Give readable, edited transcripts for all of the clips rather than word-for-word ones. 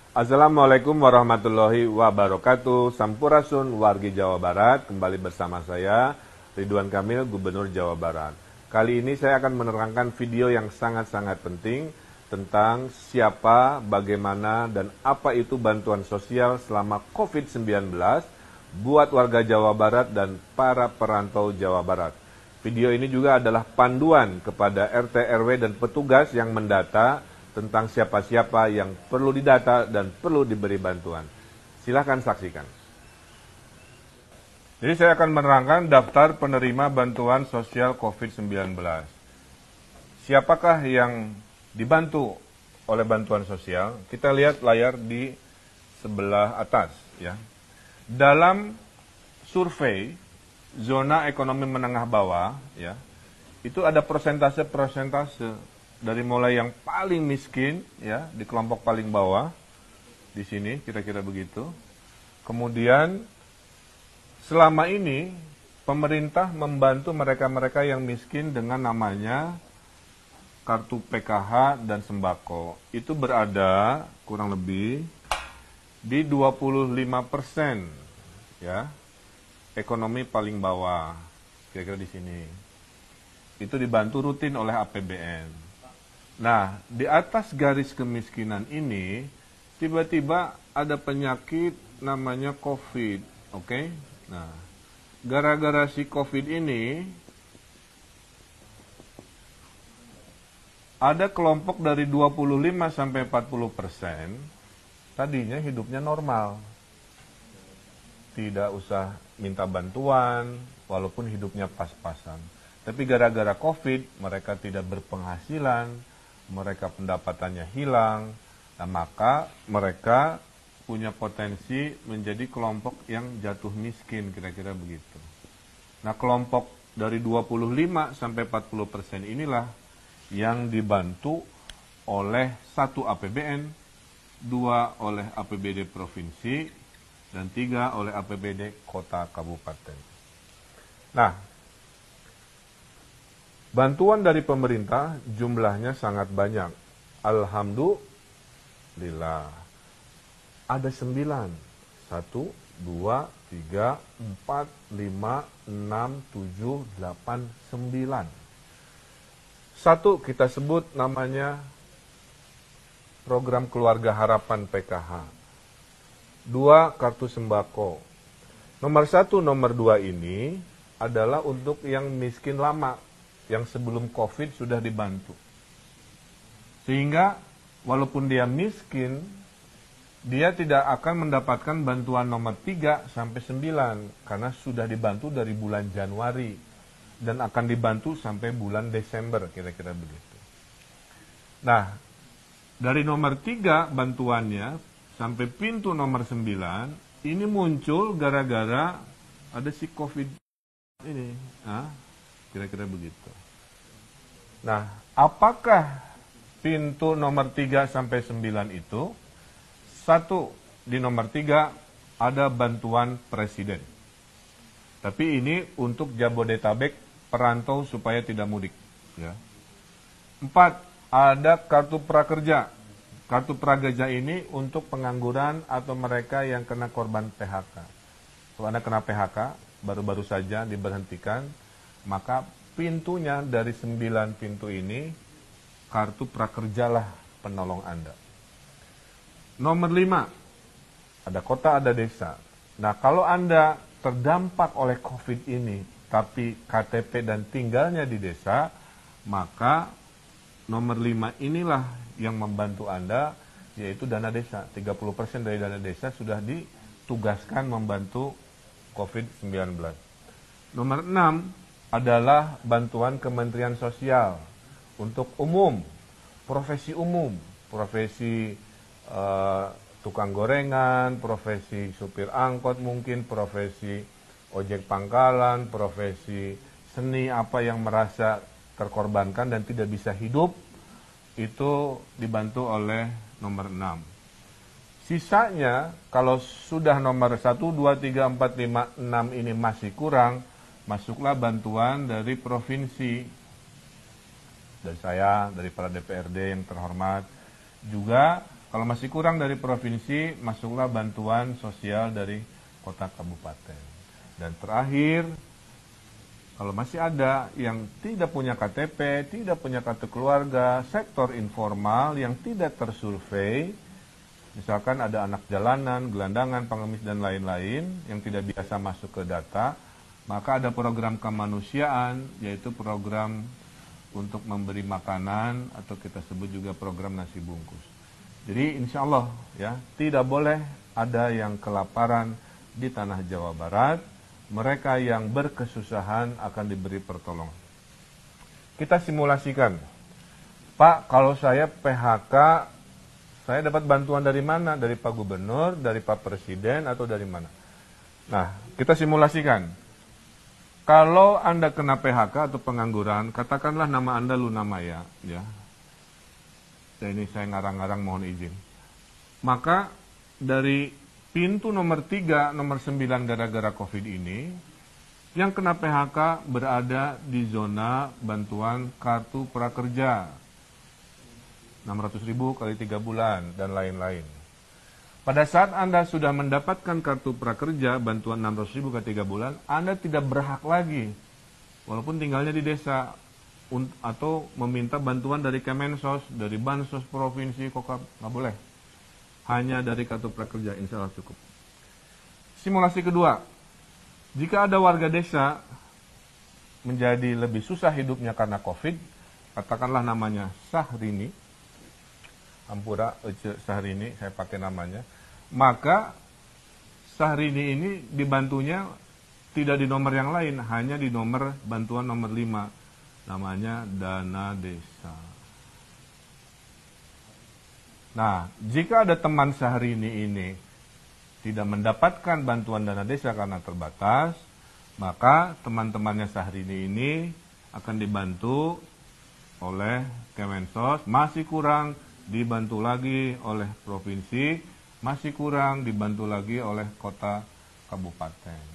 Assalamualaikum warahmatullahi wabarakatuh. Sampurasun wargi Jawa Barat. Kembali bersama saya Ridwan Kamil, Gubernur Jawa Barat. Kali ini saya akan menerangkan video yang sangat-sangat penting tentang siapa, bagaimana, dan apa itu bantuan sosial selama COVID-19 buat warga Jawa Barat dan para perantau Jawa Barat. Video ini juga adalah panduan kepada RT, RW, dan petugas yang mendata tentang siapa-siapa yang perlu didata dan perlu diberi bantuan. Silahkan saksikan. Jadi saya akan menerangkan daftar penerima bantuan sosial COVID-19. Siapakah yang dibantu oleh bantuan sosial? Kita lihat layar di sebelah atas, ya. Dalam survei zona ekonomi menengah bawah, ya, itu ada persentase dari mulai yang paling miskin, ya, di kelompok paling bawah, di sini kira-kira begitu. Kemudian selama ini pemerintah membantu mereka-mereka yang miskin dengan namanya kartu PKH dan sembako. Itu berada kurang lebih di 25%, ya, ekonomi paling bawah, kira-kira di sini. Itu dibantu rutin oleh APBN. Nah, di atas garis kemiskinan ini, tiba-tiba ada penyakit namanya COVID, oke? Nah, gara-gara si COVID ini, ada kelompok dari 25-40%, tadinya hidupnya normal. Tidak usah minta bantuan, walaupun hidupnya pas-pasan. Tapi gara-gara COVID, mereka tidak berpenghasilan, mereka pendapatannya hilang, nah maka mereka punya potensi menjadi kelompok yang jatuh miskin, kira-kira begitu. Nah, kelompok dari 25-40% inilah yang dibantu oleh 1 APBN, 2 oleh APBD provinsi, dan 3 oleh APBD kota kabupaten. Nah, bantuan dari pemerintah jumlahnya sangat banyak. Alhamdulillah. Ada 9. 1, 2, 3, 4, 5, 6, 7, 8, 9. 1 kita sebut namanya program keluarga harapan PKH. 2 kartu sembako. Nomor 1, nomor 2 ini adalah untuk yang miskin lama, yang sebelum COVID sudah dibantu. Sehingga walaupun dia miskin, dia tidak akan mendapatkan bantuan nomor 3 sampai 9 karena sudah dibantu dari bulan Januari dan akan dibantu sampai bulan Desember, kira-kira begitu. Nah, dari nomor 3 bantuannya sampai pintu nomor 9 ini muncul gara-gara ada si COVID ini. Kira-kira begitu. Nah, apakah pintu nomor 3 sampai 9 itu? 1, di nomor 3 ada bantuan presiden. Tapi ini untuk Jabodetabek perantau supaya tidak mudik, ya. 4, ada kartu prakerja. Kartu prakerja ini untuk pengangguran atau mereka yang kena korban PHK. Kalau Anda kena PHK, baru-baru saja diberhentikan, maka pintunya dari 9 pintu ini, kartu prakerjalah penolong Anda. Nomor 5, ada kota, ada desa. Nah, kalau Anda terdampak oleh COVID ini, tapi KTP dan tinggalnya di desa, maka nomor 5 inilah yang membantu Anda, yaitu dana desa. 30% dari dana desa sudah ditugaskan membantu COVID-19. Nomor 6 adalah bantuan Kementerian Sosial untuk umum, profesi umum, profesi tukang gorengan, profesi supir angkot mungkin, profesi ojek pangkalan, profesi seni, apa yang merasa terkorbankan dan tidak bisa hidup, itu dibantu oleh nomor 6. Sisanya, kalau sudah nomor 1, 2, 3, 4, 5, 6 ini masih kurang, masuklah bantuan dari provinsi. Dari saya, dari para DPRD yang terhormat. Juga Kalau masih kurang dari provinsi, masuklah bantuan sosial dari kota kabupaten. Dan terakhir, kalau masih ada yang tidak punya KTP, tidak punya kartu keluarga, sektor informal yang tidak tersurvei, misalkan ada anak jalanan, gelandangan, pengemis, dan lain-lain yang tidak biasa masuk ke data, maka ada program kemanusiaan, yaitu program untuk memberi makanan, atau kita sebut juga program nasi bungkus. Jadi insya Allah ya, tidak boleh ada yang kelaparan di tanah Jawa Barat. Mereka yang berkesusahan akan diberi pertolongan. Kita simulasikan, Pak, kalau saya PHK, saya dapat bantuan dari mana? Dari Pak Gubernur, dari Pak Presiden, atau dari mana? Nah, kita simulasikan. Kalau Anda kena PHK atau pengangguran, katakanlah nama Anda Luna Maya, ya. Dan ini saya ngarang-ngarang, mohon izin. Maka dari pintu nomor 3, nomor 9 gara-gara COVID ini, yang kena PHK berada di zona bantuan kartu prakerja. 600.000 kali 3 bulan, dan lain-lain. Pada saat Anda sudah mendapatkan kartu prakerja, bantuan 600.000 kali 3 bulan, Anda tidak berhak lagi, walaupun tinggalnya di desa, atau meminta bantuan dari Kemensos, dari Bansos Provinsi, Kokap, nggak boleh. Hanya dari kartu prakerja, insya Allah cukup. Simulasi kedua, jika ada warga desa menjadi lebih susah hidupnya karena COVID, katakanlah namanya Sahrini, Ampura Ece Sahrini, saya pakai namanya, maka Sahrini ini dibantunya tidak di nomor yang lain, hanya di nomor bantuan nomor 5, namanya dana desa. Nah, jika ada teman Sahrini ini tidak mendapatkan bantuan dana desa karena terbatas, maka teman-temannya Sahrini ini akan dibantu oleh Kemensos, masih kurang dibantu lagi oleh provinsi, masih kurang dibantu lagi oleh kota kabupaten.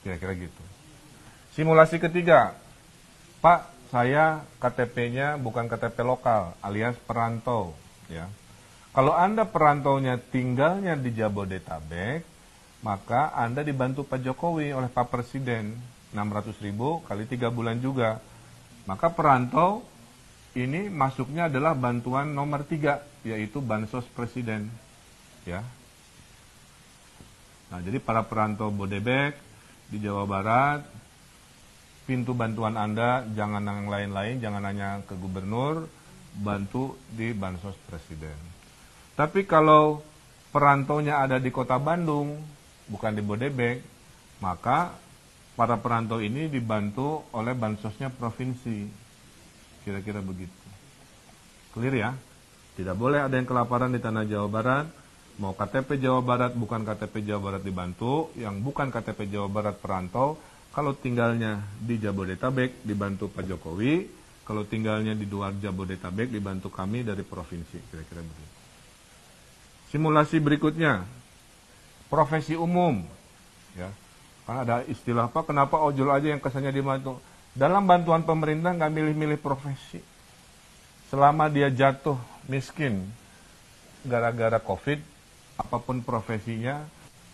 Kira-kira gitu. Simulasi ketiga, Pak, saya KTP-nya bukan KTP lokal, alias perantau. Ya. Kalau Anda perantaunya tinggalnya di Jabodetabek, maka Anda dibantu Pak Jokowi oleh Pak Presiden, 600.000 kali 3 bulan juga. Maka perantau ini masuknya adalah bantuan nomor 3, yaitu Bansos Presiden. Ya. Nah, jadi para perantau Bodebek di Jawa Barat, pintu bantuan Anda jangan yang lain-lain, jangan hanya ke gubernur, bantu di Bansos Presiden. Tapi kalau perantaunya ada di kota Bandung, bukan di Bodebek, maka para perantau ini dibantu oleh bansosnya provinsi. Kira-kira begitu. Clear ya? Tidak boleh ada yang kelaparan di tanah Jawa Barat. Mau KTP Jawa Barat, bukan KTP Jawa Barat dibantu. Yang bukan KTP Jawa Barat perantau, kalau tinggalnya di Jabodetabek dibantu Pak Jokowi. Kalau tinggalnya di luar Jabodetabek dibantu kami dari provinsi. Kira-kira begitu. Simulasi berikutnya, profesi umum. Ya. Karena ada istilah apa, kenapa ojol aja yang kesannya dibantu. Dalam bantuan pemerintah nggak milih-milih profesi. Selama dia jatuh miskin gara-gara COVID, apapun profesinya,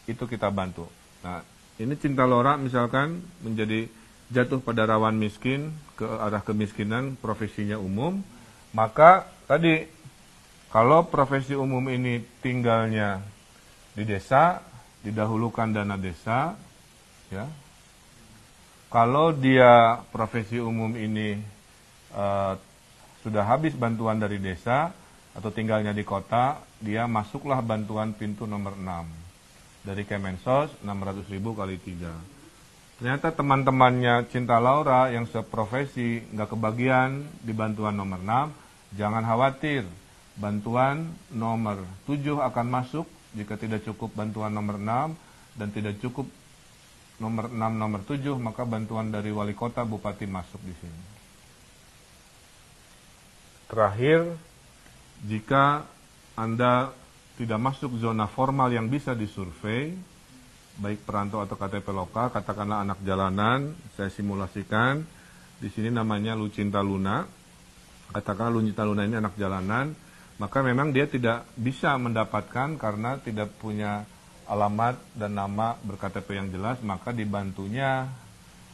itu kita bantu. Nah, ini Cinta Lora misalkan menjadi jatuh pada rawan miskin, ke arah kemiskinan, profesinya umum, maka tadi, kalau profesi umum ini tinggalnya di desa, didahulukan dana desa, ya. Kalau dia profesi umum ini sudah habis bantuan dari desa atau tinggalnya di kota, dia masuklah bantuan pintu nomor 6 dari Kemensos, 600.000 kali 3. Ternyata teman-temannya Cinta Laura yang seprofesi nggak kebagian di bantuan nomor 6, jangan khawatir. Bantuan nomor 7 akan masuk jika tidak cukup bantuan nomor 6 dan tidak cukup nomor 6, nomor 7, maka bantuan dari wali kota, bupati masuk di sini. Terakhir, jika Anda tidak masuk zona formal yang bisa disurvei, baik perantau atau KTP lokal, katakanlah anak jalanan, saya simulasikan, di sini namanya Lucinta Luna, katakanlah Lucinta Luna ini anak jalanan, maka memang dia tidak bisa mendapatkan karena tidak punya alamat dan nama berKTP yang jelas, maka dibantunya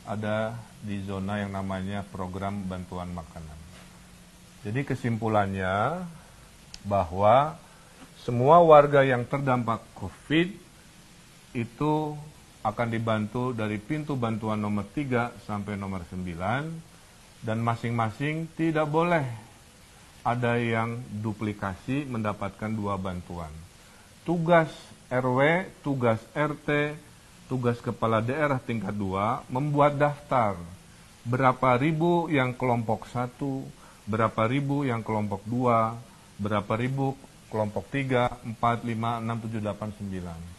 ada di zona yang namanya program bantuan makanan. Jadi kesimpulannya bahwa semua warga yang terdampak COVID itu akan dibantu dari pintu bantuan nomor 3 sampai nomor 9, dan masing-masing tidak boleh ada yang duplikasi mendapatkan 2 bantuan. Tugas RW, tugas RT, tugas kepala daerah tingkat 2 membuat daftar berapa ribu yang kelompok 1, berapa ribu yang kelompok 2, berapa ribu kelompok 3, 4, 5, 6, 7, 8, 9.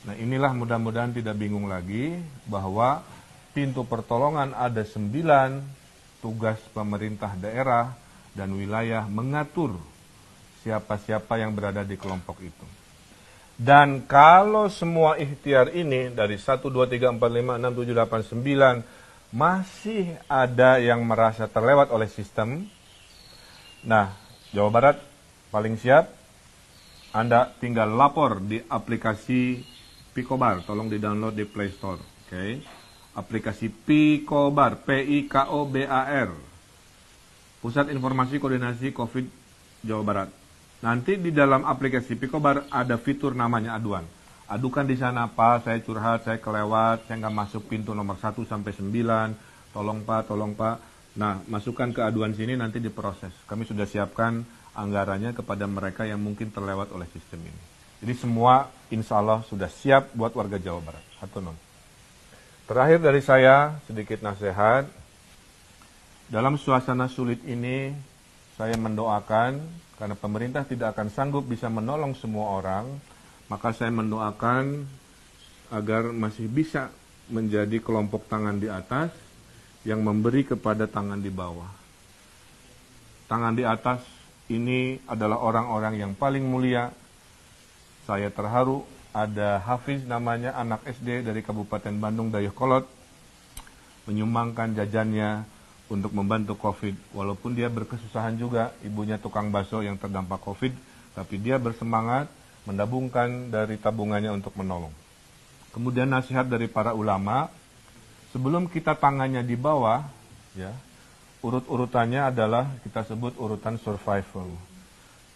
Nah inilah mudah-mudahan tidak bingung lagi bahwa pintu pertolongan ada 9, tugas pemerintah daerah dan wilayah mengatur siapa-siapa yang berada di kelompok itu. Dan kalau semua ikhtiar ini dari 1, 2, 3, 4, 5, 6, 7, 8, 9 masih ada yang merasa terlewat oleh sistem, nah Jawa Barat paling siap, Anda tinggal lapor di aplikasi Picobar, tolong di-download di Play Store, oke? Aplikasi Picobar, P-I-K-O-B-A-R, Pusat Informasi Koordinasi COVID Jawa Barat. Nanti di dalam aplikasi Picobar ada fitur namanya aduan. Adukan di sana, Pak, saya curhat, saya kelewat, saya nggak masuk pintu nomor 1 sampai 9, tolong Pak, tolong Pak. Nah, masukkan ke aduan sini nanti diproses. Kami sudah siapkan anggarannya kepada mereka yang mungkin terlewat oleh sistem ini. Jadi semua insya Allah sudah siap buat warga Jawa Barat. Hatunun. Terakhir dari saya, sedikit nasihat. Dalam suasana sulit ini, saya mendoakan, karena pemerintah tidak akan sanggup bisa menolong semua orang, maka saya mendoakan agar masih bisa menjadi kelompok tangan di atas yang memberi kepada tangan di bawah. Tangan di atas ini adalah orang-orang yang paling mulia. Saya terharu ada Hafiz namanya, anak SD dari Kabupaten Bandung Dayakolot, menyumbangkan jajannya untuk membantu COVID. Walaupun dia berkesusahan juga, ibunya tukang bakso yang terdampak COVID, tapi dia bersemangat mendabungkan dari tabungannya untuk menolong. Kemudian nasihat dari para ulama, sebelum kita tangannya di bawah, ya, urut-urutannya adalah kita sebut urutan survival.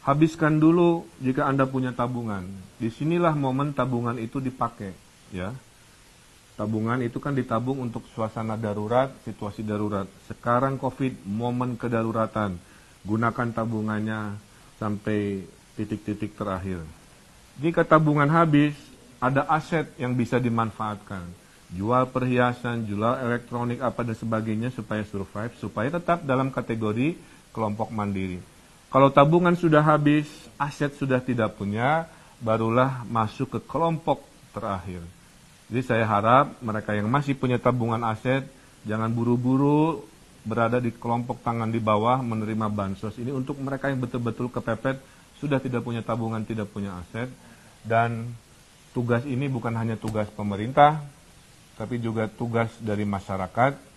Habiskan dulu jika Anda punya tabungan. Disinilah momen tabungan itu dipakai, ya. Tabungan itu kan ditabung untuk suasana darurat, situasi darurat. Sekarang COVID, momen kedaruratan. Gunakan tabungannya sampai titik-titik terakhir. Jika tabungan habis, ada aset yang bisa dimanfaatkan. Jual perhiasan, jual elektronik, apa dan sebagainya supaya survive, supaya tetap dalam kategori kelompok mandiri. Kalau tabungan sudah habis, aset sudah tidak punya, barulah masuk ke kelompok terakhir. Jadi saya harap mereka yang masih punya tabungan aset, jangan buru-buru berada di kelompok tangan di bawah menerima bansos. Ini untuk mereka yang betul-betul kepepet, sudah tidak punya tabungan, tidak punya aset. Dan tugas ini bukan hanya tugas pemerintah, tapi juga tugas dari masyarakat.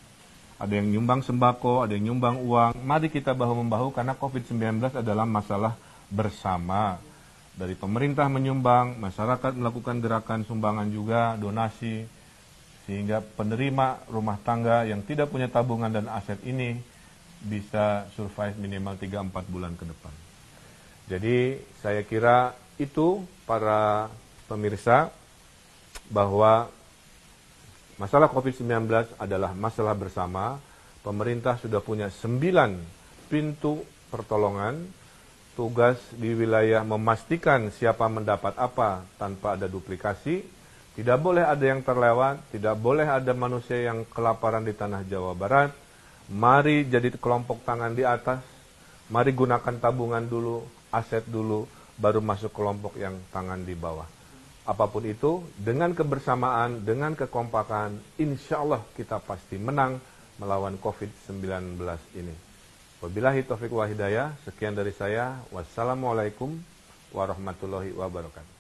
Ada yang nyumbang sembako, ada yang nyumbang uang. Mari kita bahu-membahu karena COVID-19 adalah masalah bersama. Dari pemerintah menyumbang, masyarakat melakukan gerakan sumbangan juga, donasi. Sehingga penerima rumah tangga yang tidak punya tabungan dan aset ini bisa survive minimal 3-4 bulan ke depan. Jadi saya kira itu para pemirsa bahwa masalah COVID-19 adalah masalah bersama. Pemerintah sudah punya 9 pintu pertolongan. Tugas di wilayah memastikan siapa mendapat apa tanpa ada duplikasi. Tidak boleh ada yang terlewat, tidak boleh ada manusia yang kelaparan di tanah Jawa Barat. Mari jadi kelompok tangan di atas. Mari gunakan tabungan dulu, aset dulu, baru masuk kelompok yang tangan di bawah. Apapun itu, dengan kebersamaan, dengan kekompakan, insya Allah kita pasti menang melawan COVID-19 ini. Wabillahi taufiq wa hidayah, sekian dari saya. Wassalamualaikum warahmatullahi wabarakatuh.